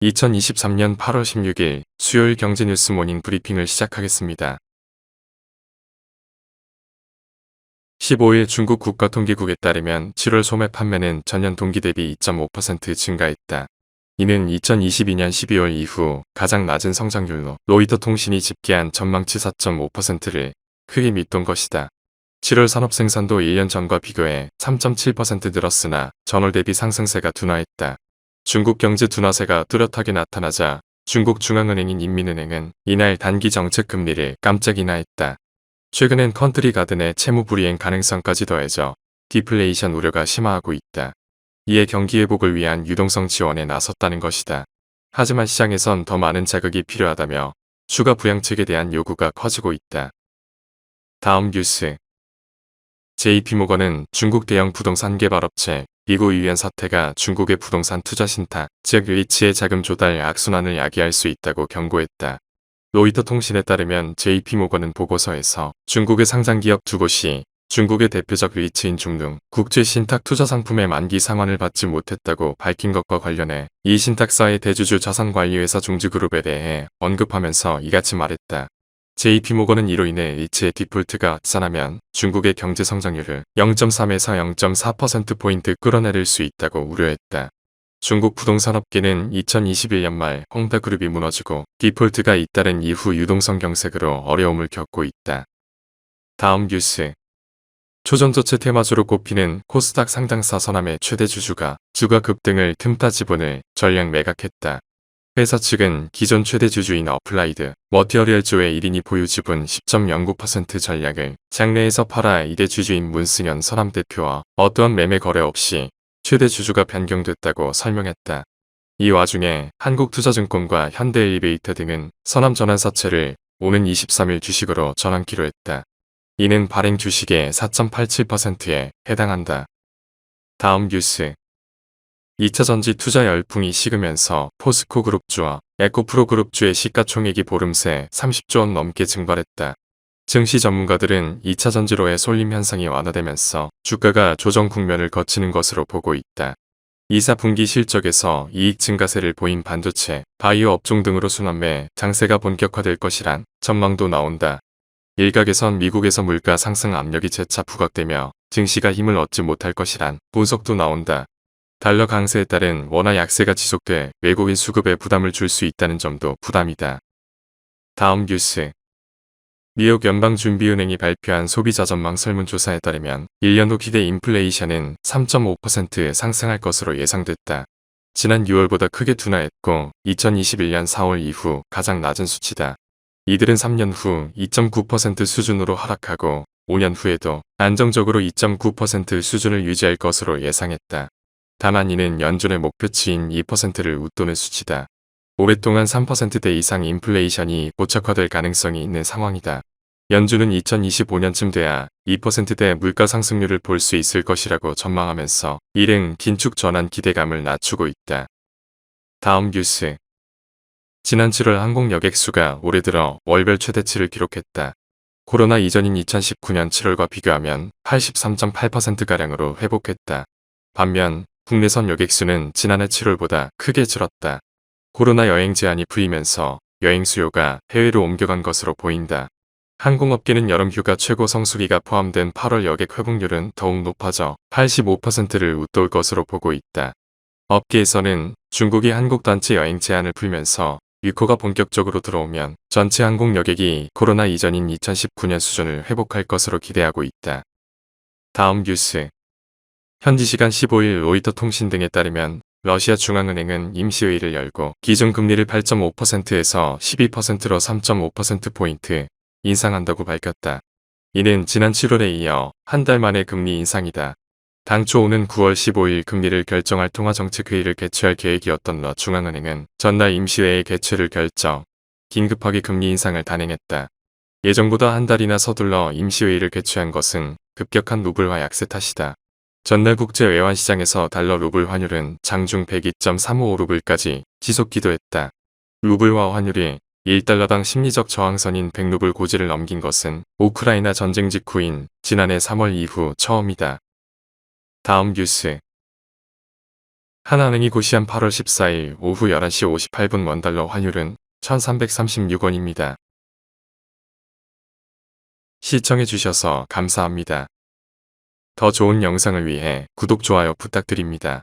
2023년 8월 16일 수요일 경제뉴스 모닝 브리핑을 시작하겠습니다. 15일 중국 국가통계국에 따르면 7월 소매 판매는 전년 동기 대비 2.5% 증가했다. 이는 2022년 12월 이후 가장 낮은 성장률로 로이터 통신이 집계한 전망치 4.5%를 크게 밑돈 것이다. 7월 산업 생산도 1년 전과 비교해 3.7% 늘었으나 전월 대비 상승세가 둔화했다. 중국 경제 둔화세가 뚜렷하게 나타나자 중국 중앙은행인 인민은행은 이날 단기 정책 금리를 깜짝 인하했다. 최근엔 컨트리 가든의 채무 불이행 가능성까지 더해져 디플레이션 우려가 심화하고 있다. 이에 경기 회복을 위한 유동성 지원에 나섰다는 것이다. 하지만 시장에선 더 많은 자극이 필요하다며 추가 부양책에 대한 요구가 커지고 있다. 다음 뉴스. JP모건은 중국 대형 부동산 개발업체 리고 이위안 사태가 중국의 부동산 투자 신탁, 즉 리츠의 자금 조달 악순환을 야기할 수 있다고 경고했다. 로이터 통신에 따르면 JP모건은 보고서에서 중국의 상장기업 두 곳이 중국의 대표적 리츠인 중동 국제 신탁 투자 상품의 만기 상환을 받지 못했다고 밝힌 것과 관련해 이 신탁사의 대주주 자산관리회사 중지그룹에 대해 언급하면서 이같이 말했다. JP모건은 이로 인해 리츠의 디폴트가 확산하면 중국의 경제 성장률을 0.3에서 0.4%포인트 끌어내릴 수 있다고 우려했다. 중국 부동산업계는 2021년 말 홍다그룹이 무너지고 디폴트가 잇따른 이후 유동성 경색으로 어려움을 겪고 있다. 다음 뉴스. 초전저체 테마주로 꼽히는 코스닥 상장사 서남의 최대 주주가 주가 급등을 틈타 지분을 전량 매각했다. 회사 측은 기존 최대 주주인 어플라이드 머티어리얼즈의 1인이 보유 지분 10.09% 전략을 장내에서 팔아 이대 주주인 문승현 서남 대표와 어떠한 매매 거래 없이 최대 주주가 변경됐다고 설명했다. 이 와중에 한국투자증권과 현대엘리베이터 등은 서남 전환사채를 오는 23일 주식으로 전환키로 했다. 이는 발행 주식의 4.87%에 해당한다. 다음 뉴스. 2차전지 투자 열풍이 식으면서 포스코 그룹주와 에코프로 그룹주의 시가총액이 보름새 30조 원 넘게 증발했다. 증시 전문가들은 2차전지로의 쏠림 현상이 완화되면서 주가가 조정 국면을 거치는 것으로 보고 있다. 2사분기 실적에서 이익 증가세를 보인 반도체, 바이오 업종 등으로 순환매 장세가 본격화될 것이란 전망도 나온다. 일각에선 미국에서 물가 상승 압력이 재차 부각되며 증시가 힘을 얻지 못할 것이란 분석도 나온다. 달러 강세에 따른 원화 약세가 지속돼 외국인 수급에 부담을 줄 수 있다는 점도 부담이다. 다음 뉴스. 미국 연방준비은행이 발표한 소비자 전망 설문조사에 따르면 1년 후 기대 인플레이션은 3.5% 상승할 것으로 예상됐다. 지난 6월보다 크게 둔화했고 2021년 4월 이후 가장 낮은 수치다. 이들은 3년 후 2.9% 수준으로 하락하고 5년 후에도 안정적으로 2.9% 수준을 유지할 것으로 예상했다. 다만 이는 연준의 목표치인 2%를 웃도는 수치다. 오랫동안 3%대 이상 인플레이션이 고착화될 가능성이 있는 상황이다. 연준은 2025년쯤 돼야 2%대 물가 상승률을 볼 수 있을 것이라고 전망하면서 일행 긴축 전환 기대감을 낮추고 있다. 다음 뉴스. 지난 7월 항공 여객수가 올해 들어 월별 최대치를 기록했다. 코로나 이전인 2019년 7월과 비교하면 83.8%가량으로 회복했다. 반면 국내선 여객수는 지난해 7월보다 크게 줄었다. 코로나 여행 제한이 풀리면서 여행 수요가 해외로 옮겨간 것으로 보인다. 항공업계는 여름휴가 최고 성수기가 포함된 8월 여객 회복률은 더욱 높아져 85%를 웃돌 것으로 보고 있다. 업계에서는 중국이 한국 단체 여행 제한을 풀면서 위코가 본격적으로 들어오면 전체 항공 여객이 코로나 이전인 2019년 수준을 회복할 것으로 기대하고 있다. 다음 뉴스. 현지 시간 15일 로이터 통신 등에 따르면 러시아 중앙은행은 임시회의를 열고 기준금리를 8.5%에서 12%로 3.5%포인트 인상한다고 밝혔다. 이는 지난 7월에 이어 한 달 만의 금리 인상이다. 당초 오는 9월 15일 금리를 결정할 통화정책회의를 개최할 계획이었던 러 중앙은행은 전날 임시회의 개최를 결정, 긴급하게 금리 인상을 단행했다. 예정보다 한 달이나 서둘러 임시회의를 개최한 것은 급격한 루블화 약세 탓이다. 전날 국제 외환시장에서 달러 루블 환율은 장중 102.355루블까지 지속 기도했다. 루블화 환율이 1달러당 심리적 저항선인 100루블 고지를 넘긴 것은 우크라이나 전쟁 직후인 지난해 3월 이후 처음이다. 다음 뉴스. 하나은행이 고시한 8월 14일 오후 11시 58분 원달러 환율은 1336원입니다. 시청해주셔서 감사합니다. 더 좋은 영상을 위해 구독, 좋아요 부탁드립니다.